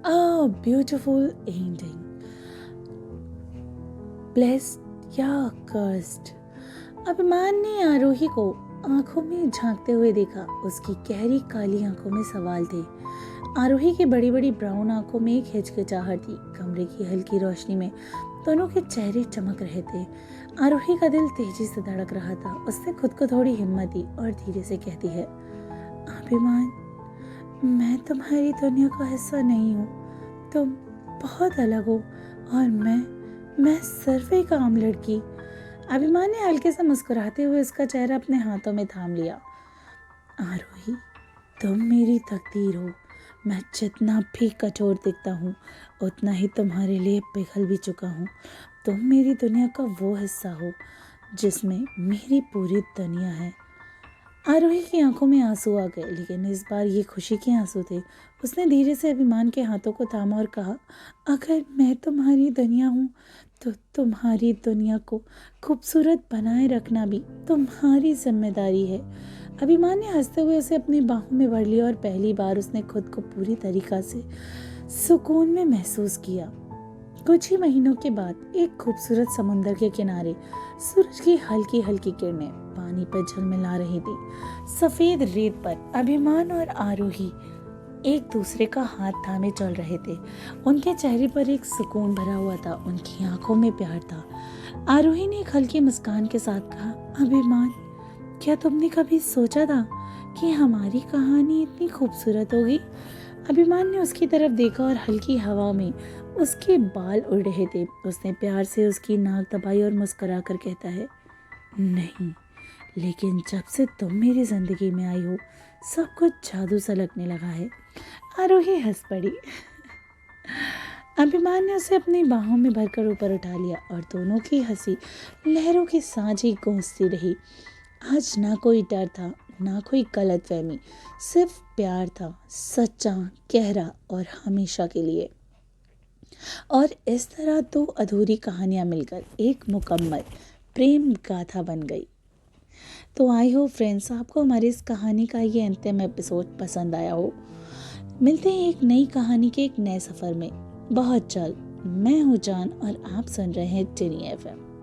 A beautiful ending. Blessed या cursed. अभिमान ने आरोही को आंखों में झांकते हुए देखा। उसकी गहरी काली आंखों में सवाल थे। आरोही की बड़ी बड़ी ब्राउन आंखों में एक हिचकिचाहट थी। कमरे की हल्की रोशनी में दोनों के चेहरे चमक रहे थे। आरोही का दिल तेजी से धड़क रहा था। उसने खुद को थोड़ी हिम्मत दी और धीरे से कहती है, अभिमान, मैं तुम्हारी दुनिया का हिस्सा नहीं हूँ। तुम बहुत अलग हो और मैं सिर्फ एक आम लड़की। अभिमान ने हल्के से मुस्कुराते हुए उसका चेहरा अपने हाथों में थाम लिया। आरोही, तुम मेरी तकदीर हो। मैं जितना भी कठोर दिखता हूँ उतना ही तुम्हारे लिए पिघल भी चुका हूँ। तुम मेरी दुनिया का वो हिस्सा हो जिसमें मेरी पूरी दुनिया है। आरोही की आंखों में आंसू आ गए, लेकिन इस बार ये खुशी के आंसू थे। उसने धीरे से अभिमान के हाथों को थामा और कहा, अगर मैं तुम्हारी दुनिया हूँ तो तुम्हारी दुनिया को खूबसूरत बनाए रखना भी तुम्हारी जिम्मेदारी है। अभिमान ने हंसते हुए उसे अपनी बाहों में भर लिया और पहली बार उसने खुद को पूरी तरीक़ा से सुकून में महसूस किया। कुछ ही महीनों के बाद एक खूबसूरत समुंदर के किनारे सूरज की हल्की हल्की किरणें पानी पर झलमिला रही थी। सफेद रेत पर अभिमान और आरोही एक दूसरे का हाथ थामे चल रहे थे। उनके चेहरे पर एक सुकून भरा हुआ था, उनकी आंखों में प्यार था। आरोही ने एक हल्की मुस्कान के साथ कहा, अभिमान, क्या तुमने कभी सोचा था कि हमारी कहानी इतनी खूबसूरत होगी? अभिमान ने उसकी तरफ देखा और हल्की हवा में उसके बाल उड़ रहे थे। उसने प्यार से उसकी नाक दबाई और मुस्कुरा कर कहता है, नहीं, लेकिन जब से तुम मेरी जिंदगी में आई हो सब कुछ जादू सा लगने लगा है। आरोही हंस पड़ी। अभिमान ने उसे अपनी बाहों में भरकर ऊपर उठा लिया और दोनों की हंसी लहरों की साँझी गूंजती रही। आज ना कोई डर था, ना कोई गलतफहमी, सिर्फ प्यार था, सच्चा, गहरा और हमेशा के लिए। और इस तरह दो अधूरी कहानियां मिलकर एक मुकम्मल प्रेम गाथा बन गई। तो आई होप फ्रेंड्स आपको हमारी इस कहानी का ये अंतिम एपिसोड पसंद आया हो। मिलते हैं एक नई कहानी के एक नए सफ़र में बहुत जल्द। मैं हूँ जान और आप सुन रहे हैं टिनी FM।